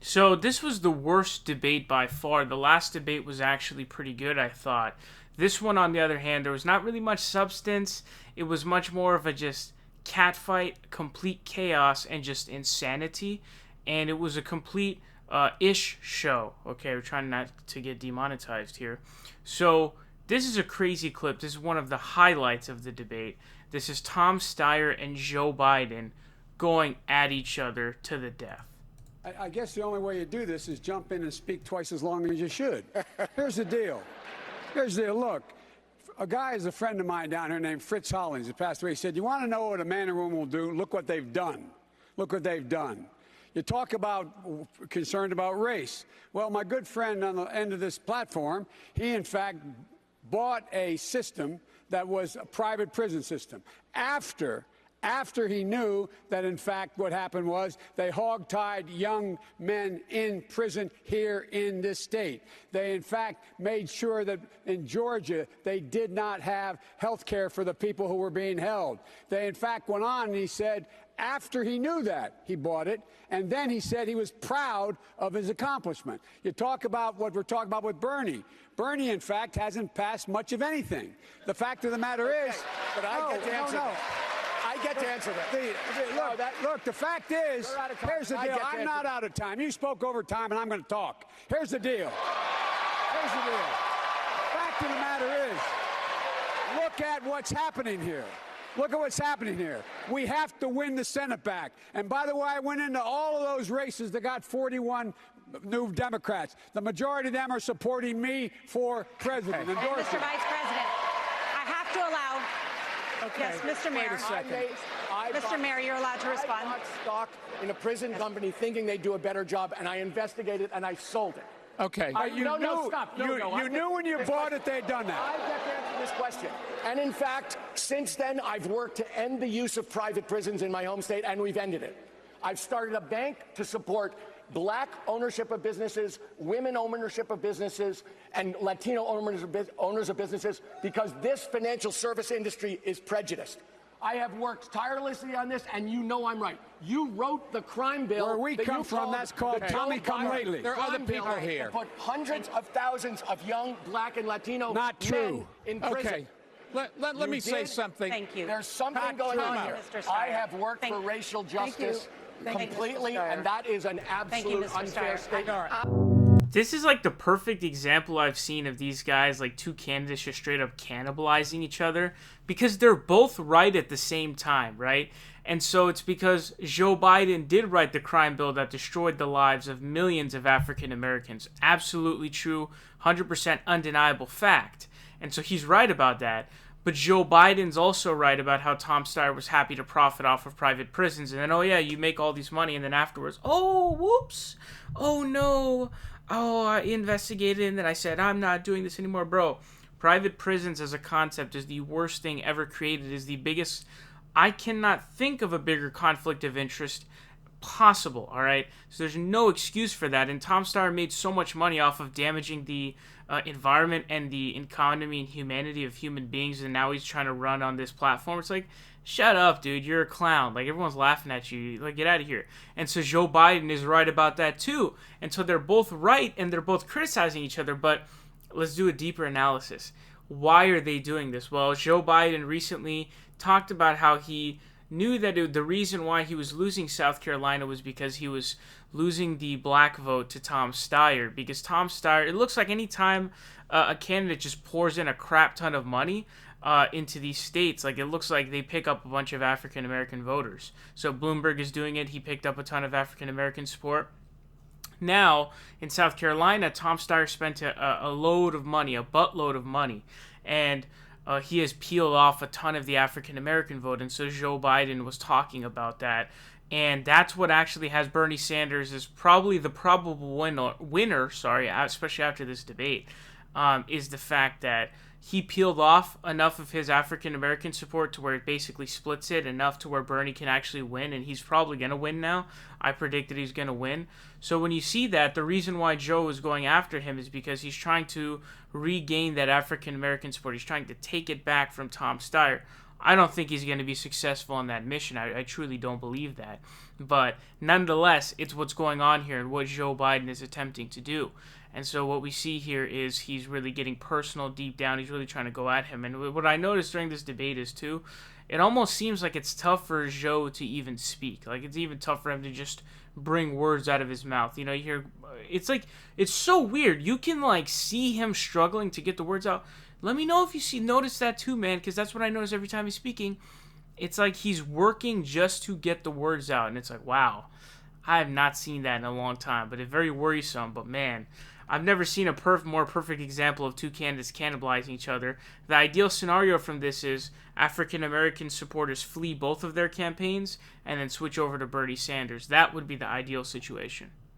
So this was the worst debate by far. The last debate was actually pretty good, I thought. This one, on the other hand, there was not really much substance. It was much more of a just catfight, complete chaos, and just insanity. And it was a complete ish show. Okay, we're trying not to get demonetized here. So this is a crazy clip. This is one of the highlights of the debate. This is Tom Steyer and Joe Biden going at each other to the death. I guess the only way you do this is jump in and speak twice as long as you should. Here's the deal. Look, a guy is a friend of mine down here named Fritz Hollings. He passed away. He said, you want to know what a man in a room will do? Look what they've done. Look what they've done. You talk about concerned about race. Well, my good friend on the end of this platform, he, in fact, bought a system that was a private prison system after he knew that, in fact, what happened was they hog-tied young men in prison here in this state. They, in fact, made sure that in Georgia they did not have health care for the people who were being held. They, in fact, went on and he said, after he knew that, he bought it, and then he said he was proud of his accomplishment. You talk about what we're talking about with Bernie. Bernie, in fact, hasn't passed much of anything. The fact of the matter is... But I get to answer that. I get to answer that. Look, the fact is, here's the deal. I'm not out of time. You spoke over time, and I'm going to talk. Here's the deal. Fact of the matter is, look at what's happening here. Look at what's happening here. We have to win the Senate back. And by the way, I went into all of those races that got 41 new Democrats. The majority of them are supporting me for president. Mr. Vice President, I have to allow... Okay. Yes, Mr. Mayor. Mr. Mayor, you're allowed to respond. I bought stock in a prison company thinking they'd do a better job, and I investigated and I sold it. Okay. You knew when you bought it they'd done that. I get to answer this question. And in fact, since then, I've worked to end the use of private prisons in my home state, and we've ended it. I've started a bank to support black ownership of businesses, women ownership of businesses, and Latino owners of businesses, because this financial service industry is prejudiced. I have worked tirelessly on this, and you know I'm right. You wrote the crime bill. Where we come from, that's called Tommy Come Lately. There are other people here. To put hundreds of thousands of young black and Latino men in prison. Okay. Let me say something. Thank you. There's something going on here. Mr. Steyer. I have worked for racial justice completely, and that is an absolute unfair statement. This is like the perfect example I've seen of these guys, like two candidates just straight up cannibalizing each other, because they're both right at the same time, right? And so it's because Joe Biden did write the crime bill that destroyed the lives of millions of African Americans. Absolutely true, 100% undeniable fact. And so he's right about that. But Joe Biden's also right about how Tom Steyer was happy to profit off of private prisons. And then, oh yeah, you make all this money, and then afterwards, oh, whoops, oh no, oh, I investigated, and then I said, I'm not doing this anymore. Bro, private prisons as a concept is the worst thing ever created, is the biggest... I cannot think of a bigger conflict of interest possible, all right? So there's no excuse for that, and Tom Steyer made so much money off of damaging the environment and the economy and humanity of human beings, and now he's trying to run on this platform. It's like, shut up, dude, you're a clown. Like, everyone's laughing at you. Like, get out of here. And so Joe Biden is right about that too. And so they're both right, and they're both criticizing each other, but let's do a deeper analysis. Why are they doing this? Well, Joe Biden recently talked about how he knew that the reason why he was losing South Carolina was because he was losing the black vote to Tom Steyer. Because Tom Steyer, it looks like any time a candidate just pours in a crap ton of money into these states, like, it looks like they pick up a bunch of African American voters. So Bloomberg is doing it. He picked up a ton of African American support. Now, in South Carolina, Tom Steyer spent a load of money, a buttload of money, and he has peeled off a ton of the African American vote, and so Joe Biden was talking about that, and that's what actually has Bernie Sanders as probably the probable winner, especially after this debate, is the fact that he peeled off enough of his African American support to where it basically splits it enough to where Bernie can actually win, and he's probably going to win now. I predicted he's going to win. So when you see that, the reason why Joe is going after him is because he's trying to regain that African American support. He's trying to take it back from Tom Steyer. I don't think he's going to be successful on that mission. I truly don't believe that. But nonetheless, it's what's going on here and what Joe Biden is attempting to do. And so what we see here is he's really getting personal deep down. He's really trying to go at him. And what I noticed during this debate is, too, it almost seems like it's tough for Joe to even speak. Like, it's even tough for him to just bring words out of his mouth. You know, you hear, it's like, it's so weird. You can, like, see him struggling to get the words out. Let me know if you notice that too, man, because that's what I notice every time he's speaking. It's like he's working just to get the words out, and it's like, wow, I have not seen that in a long time, but it's very worrisome. But man, I've never seen a more perfect example of two candidates cannibalizing each other. The ideal scenario from this is African-American supporters flee both of their campaigns and then switch over to Bernie Sanders. That would be the ideal situation.